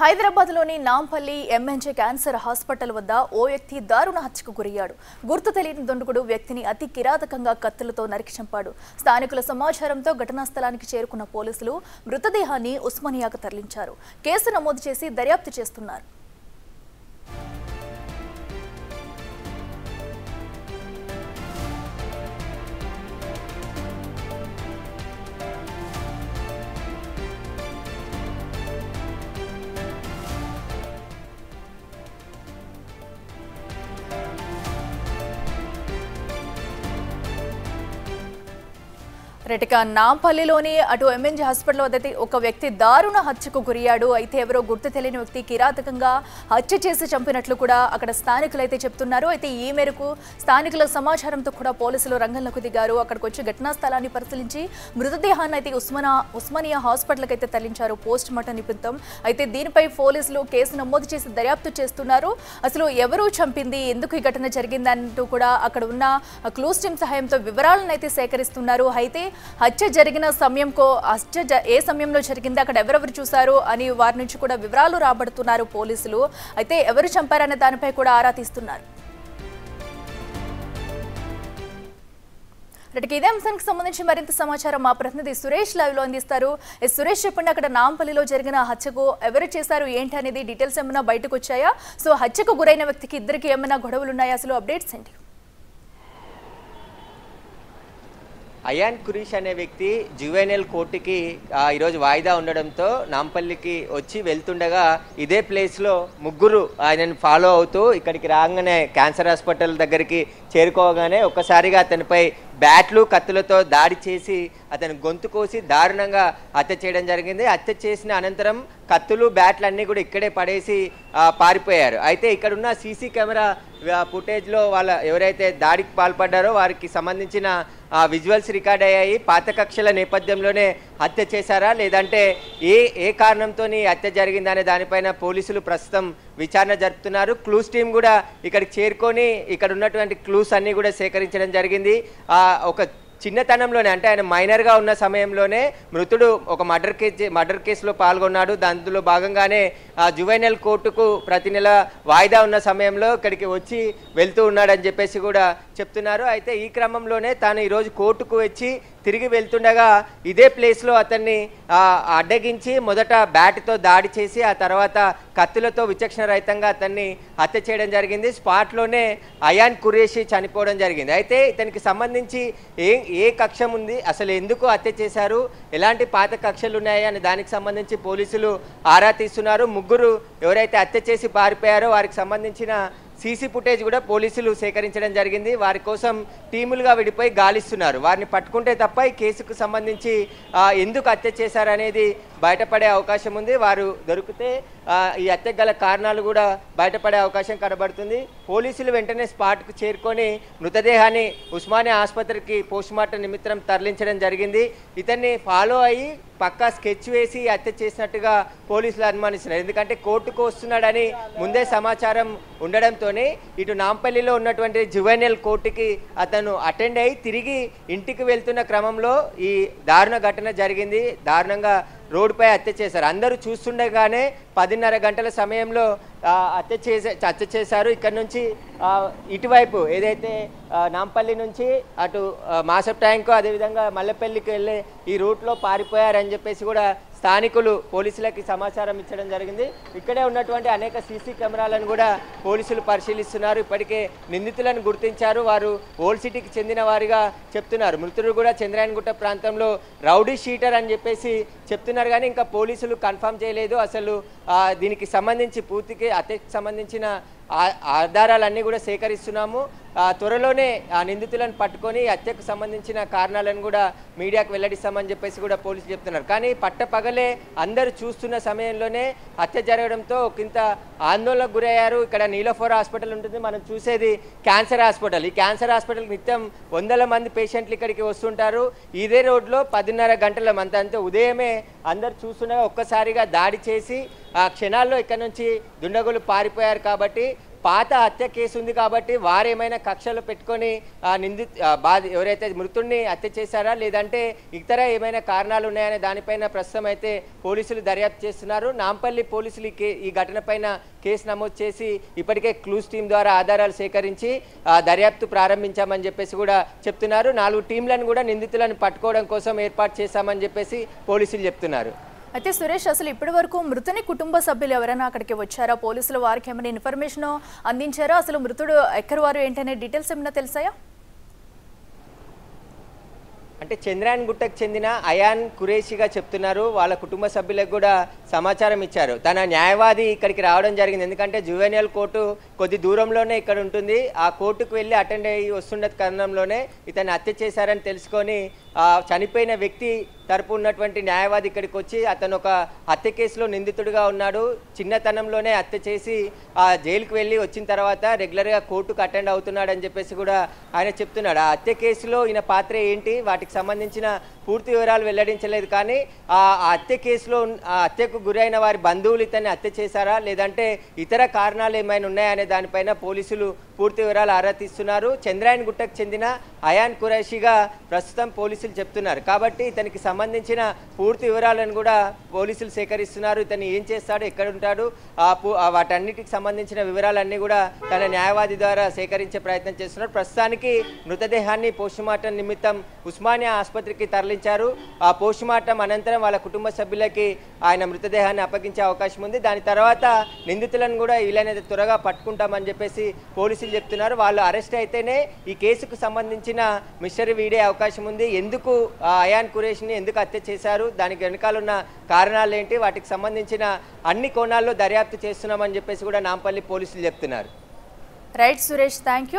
హైదరాబాద్లోని Nampally MNJ cancer hospital వద్ద ఓ వ్యక్తి దారుణ హత్యకు గురయ్యాడు. గుర్తు తెలియని దుండగుడు వ్యక్తిని అతి కిరాతకంగా కత్తులతో నరికి చంపాడు. స్థానికుల సమాచారంతో ఘటనా స్థలానికి చేరుకున్న పోలీసులు మృతదేహాన్ని ఉస్మానియాకు తరలించారు. కేసు నమోదు చేసి దర్యాప్తు చేస్తున్నారు. నాంపల్లిలోని అటు ఎంఎన్జే హాస్పిటల్ వద్ద ఒక వ్యక్తి దారుణ హత్యకు గురయ్యాడు. అయితే ఎవరో గుర్తు తెలియని వ్యక్తి కిరాతకంగా హత్య చేసి చంపినట్లు కూడా అక్కడ స్థానికులు అయితే చెప్తున్నారు. అయితే ఈ మేరకు స్థానికుల సమాచారంతో కూడా పోలీసులు రంగంలోకి దిగారు. అక్కడికి వచ్చి ఘటనా స్థలాన్ని పరిశీలించి మృతదేహాన్ని అయితే ఉస్మానియా హాస్పిటల్కి అయితే తరలించారు పోస్ట్ మార్టం నిమిత్తం. అయితే దీనిపై పోలీసులు కేసు నమోదు చేసి దర్యాప్తు చేస్తున్నారు. అసలు ఎవరు చంపింది, ఎందుకు ఈ ఘటన జరిగిందంటూ కూడా అక్కడ ఉన్న క్లూస్ టీమ్ సహాయంతో వివరాలను అయితే సేకరిస్తున్నారు. అయితే హత్య జరిగిన ఏ సమయంలో జరిగింది, అక్కడ ఎవరెవరు చూశారు అని వారి నుంచి కూడా వివరాలు రాబడుతున్నారు పోలీసులు. అయితే ఎవరు చంపారనే దానిపై కూడా ఆరా తీస్తున్నారు. ఇదే అంశానికి సంబంధించి మరింత సమాచారం మా ప్రతినిధి సురేష్ లైవ్ లో అందిస్తారు. సురేష్, చెప్పండి, అక్కడ నాంపల్లిలో జరిగిన హత్యకు ఎవరు చేశారు ఏంటి అనేది డీటెయిల్స్ ఏమైనా బయటకు వచ్చాయా? సో హత్యకు గురైన వ్యక్తికి ఇద్దరికి ఏమైనా గొడవలు ఉన్నాయా? అసలు అప్డేట్స్ ఏంటి? అయాన్ కురీష్ అనే వ్యక్తి జువెనైల్ కోర్టుకి ఈరోజు వాయిదా ఉండడంతో నాంపల్లికి వచ్చి వెళ్తుండగా ఇదే ప్లేస్లో ముగ్గురు ఆయనను ఫాలో అవుతూ ఇక్కడికి రాగానే క్యాన్సర్ హాస్పిటల్ దగ్గరికి చేరుకోగానే ఒక్కసారిగా అతనిపై బ్యాట్లు కత్తులతో దాడి చేసి అతని గొంతు కోసి దారుణంగా హత్య చేయడం జరిగింది. హత్య చేసిన అనంతరం కత్తులు బ్యాట్లు అన్నీ కూడా ఇక్కడే పడేసి పారిపోయారు. అయితే ఇక్కడున్న సీసీ కెమెరా ఫుటేజ్లో ఎవరైతే దాడికి పాల్పడ్డారో వారికి సంబంధించిన విజువల్స్ రికార్డ్ అయ్యాయి. పాత కక్షల నేపథ్యంలోనే హత్య చేశారా లేదంటే ఏ కారణంతో హత్య జరిగిందనే దానిపైన పోలీసులు ప్రస్తుతం విచారణ జరుపుతున్నారు. క్లూస్ టీం కూడా ఇక్కడికి చేరుకొని ఇక్కడ ఉన్నటువంటి క్లూస్ అన్నీ కూడా సేకరించడం జరిగింది. ఒక చిన్నతనంలోనే అంటే ఆయన మైనర్గా ఉన్న సమయంలోనే మృతుడు ఒక మర్డర్ కేసులో పాల్గొన్నాడు. దాంట్లో భాగంగానే జువెనైల్ కోర్టుకు ప్రతి నెల వాయిదా ఉన్న సమయంలో ఇక్కడికి వచ్చి వెళ్తూ ఉన్నాడని చెప్పేసి కూడా చెప్తున్నారు. అయితే ఈ క్రమంలోనే తాను ఈరోజు కోర్టుకు వచ్చి తిరిగి వెళ్తుండగా ఇదే ప్లేస్లో అతన్ని అడ్డగించి మొదట బ్యాట్తో దాడి చేసి ఆ తర్వాత కత్తులతో విచక్షణ రహితంగా అతన్ని హత్య చేయడం జరిగింది. స్పాట్లోనే అయాన్ కురేషి చనిపోవడం జరిగింది. అయితే ఇతనికి సంబంధించి ఏ కక్షం ఉంది, అసలు ఎందుకు హత్య చేశారు, ఎలాంటి పాత కక్షలు ఉన్నాయి అని దానికి సంబంధించి పోలీసులు ఆరా తీస్తున్నారు. ముగ్గురు ఎవరైతే హత్య చేసి పారిపోయారో వారికి సంబంధించిన సీసీ ఫుటేజ్ కూడా పోలీసులు సేకరించడం జరిగింది. వారి కోసం టీములుగా విడిపోయి గాలిస్తున్నారు. వారిని పట్టుకుంటే తప్ప ఈ కేసుకు సంబంధించి ఎందుకు హత్య చేశారనేది బయటపడే అవకాశం ఉంది. వారు దొరికితే ఈ హత్యకు గల కారణాలు కూడా బయటపడే అవకాశం కనబడుతుంది. పోలీసులు వెంటనే స్పాట్కు చేరుకొని మృతదేహాన్ని ఉస్మానియా ఆసుపత్రికి పోస్ట్మార్టం నిమిత్తం తరలించడం జరిగింది. ఇతన్ని ఫాలో అయ్యి పక్కా స్కెచ్ వేసి హత్య చేసినట్టుగా పోలీసులు అనుమానిస్తున్నారు. ఎందుకంటే కోర్టుకు వస్తున్నాడని ముందే సమాచారం ఉండడంతోనే ఇటు నాంపల్లిలో ఉన్నటువంటి జువెనైల్ కోర్టుకి అతను అటెండ్ అయ్యి తిరిగి ఇంటికి వెళ్తున్న క్రమంలో ఈ దారుణ ఘటన జరిగింది. దారుణంగా రోడ్డుపై హత్య చేశారు. అందరూ చూస్తుండగానే 10:30 గంటల సమయంలో హత్య చేశారు. ఇక్కడ నుంచి ఇటువైపు ఏదైతే నాంపల్లి నుంచి అటు మాసప్ ట్యాంకు అదేవిధంగా మల్లెపల్లికి వెళ్ళే ఈ రూట్లో పారిపోయారని చెప్పేసి కూడా స్థానికులు పోలీసులకి సమాచారం ఇచ్చడం జరిగింది. ఇక్కడే ఉన్నటువంటి అనేక సీసీ కెమెరాలను కూడా పోలీసులు పరిశీలిస్తున్నారు. ఇప్పటికే నిందితులను గుర్తించారు. వారు ఓల్డ్ సిటీకి చెందిన వారిగా చెప్తున్నారు. మృతుడు కూడా చంద్రాయనగుట్ట ప్రాంతంలో రౌడీ షీటర్ అని చెప్పేసి చెప్తున్నారు. కానీ ఇంకా పోలీసులు కన్ఫర్మ్ చేయలేదు. అసలు దీనికి సంబంధించి పూర్తికి హత్యకు సంబంధించిన ఆధారాలన్నీ కూడా సేకరిస్తున్నాము. త్వరలోనే ఆ నిందితులను పట్టుకొని హత్యకు సంబంధించిన కారణాలను కూడా మీడియాకు వెల్లడిస్తామని చెప్పేసి కూడా పోలీసులు చెప్తున్నారు. కానీ పట్టపగలే అందరూ చూస్తున్న సమయంలోనే హత్య జరగడంతో ఒకంత ఆందోళనకు గురయ్యారు. ఇక్కడ నీలోఫర్ హాస్పిటల్ ఉంటుంది, మనం చూసేది క్యాన్సర్ హాస్పిటల్. ఈ క్యాన్సర్ హాస్పిటల్ నిత్యం 100 మంది పేషెంట్లు ఇక్కడికి వస్తుంటారు. ఇదే రోడ్లో 10:30 గంటల అంతే ఉదయమే అందరు చూస్తుండగా ఒక్కసారిగా దాడి చేసి ఆ క్షణాల్లో ఇక్కడ నుంచి దుండగులు పారిపోయారు. కాబట్టి పాత హత్య కేసు ఉంది కాబట్టి వారేమైనా కక్షలు పెట్టుకొని ఎవరైతే మృతుడిని హత్య చేశారా లేదంటే ఇతర ఏమైనా కారణాలు ఉన్నాయనే దానిపైన ప్రస్తుతం అయితే పోలీసులు దర్యాప్తు చేస్తున్నారు. నాంపల్లి పోలీసులు ఈ ఘటన పైన కేసు నమోదు చేసి ఇప్పటికే క్లూస్ టీం ద్వారా ఆధారాలు సేకరించి దర్యాప్తు ప్రారంభించామని చెప్పేసి కూడా చెప్తున్నారు. 4 టీంలను కూడా నిందితులను పట్టుకోవడం కోసం ఏర్పాటు చేశామని చెప్పేసి పోలీసులు చెప్తున్నారు. అయితే సురేష్, అసలు ఇప్పటి వరకు మృతుని కుటుంబ సభ్యులు ఎవరైనా అక్కడికి వచ్చారా? పోలీసులు వారికి ఏమైనా ఇన్ఫర్మేషన్ అందించారా? అసలు మృతుడు ఎక్కడి వారు ఏంటనే డీటెయిల్స్ ఏమైనా తెలుసాయా? అంటే చంద్రాయన్ గుట్టకు చెందిన అయాన్ కురేషిగా చెప్తున్నారు. వాళ్ళ కుటుంబ సభ్యులకు కూడా సమాచారం ఇచ్చారు. తన న్యాయవాది ఇక్కడికి రావడం జరిగింది. ఎందుకంటే జువెనియల్ కోర్టు కొద్ది దూరంలోనే ఇక్కడ ఉంటుంది. ఆ కోర్టుకు వెళ్ళి అటెండ్ అయ్యి వస్తున్న కారణంలోనే ఇతన్ని హత్య చేశారని తెలుసుకొని చనిపోయిన వ్యక్తి తరపు ఉన్నటువంటి న్యాయవాది ఇక్కడికి వచ్చి అతను ఒక హత్య కేసులో నిందితుడిగా ఉన్నాడు, చిన్నతనంలోనే హత్య చేసి జైలుకు వెళ్ళి వచ్చిన తర్వాత రెగ్యులర్గా కోర్టుకు అటెండ్ అవుతున్నాడని చెప్పేసి కూడా ఆయన చెప్తున్నాడు. ఆ హత్య కేసులో ఈయన పాత్ర ఏంటి, వాటికి సంబంధించిన పూర్తి వివరాలు వెల్లడించలేదు. కానీ ఆ హత్య కేసులో హత్యకు గురైన వారి బంధువులు ఇతన్ని హత్య చేశారా లేదంటే ఇతర కారణాలు ఏమైనా ఉన్నాయనే దానిపైన పోలీసులు పూర్తి వివరాలు ఆరా తీస్తున్నారు. చంద్రాయన్ గుట్టకు చెందిన అయాన్ కురైషిగా ప్రస్తుతం పోలీసులు చెప్తున్నారు. కాబట్టి ఇతనికి సంబంధించిన పూర్తి వివరాలను కూడా పోలీసులు సేకరిస్తున్నారు. ఇతను ఏం చేస్తాడు, ఎక్కడ ఉంటాడు, వాటన్నిటికి సంబంధించిన వివరాలన్నీ కూడా తన న్యాయవాది ద్వారా సేకరించే ప్రయత్నం చేస్తున్నారు. ప్రస్తుతానికి మృతదేహాన్ని పోస్టుమార్టం నిమిత్తం ఉస్మానియా ఆసుపత్రికి తరలించారు. ఆ పోస్టుమార్టం అనంతరం వాళ్ళ కుటుంబ సభ్యులకి ఆయన మృతదేహాన్ని అప్పగించే అవకాశం ఉంది. దాని తర్వాత నిందితులను కూడా వీలైనంత త్వరగా పట్టుకుంటామని చెప్పేసి పోలీసులు చెప్తున్నారు. వాళ్ళు అరెస్ట్ అయితేనే ఈ కేసుకు సంబంధించిన మిస్టరీ వీడే అవకాశం ఉంది. ఎందుకు అయాన్ కురేష్ని ఎందుకు హత్య చేశారు, దానికి వెనకాల ఉన్న కారణాలు ఏంటి, వాటికి సంబంధించిన అన్ని కోణాల్లో దర్యాప్తు చేస్తున్నామని చెప్పేసి కూడా నాంపల్లి పోలీసులు చెప్తున్నారు. Right Suresh, thank you.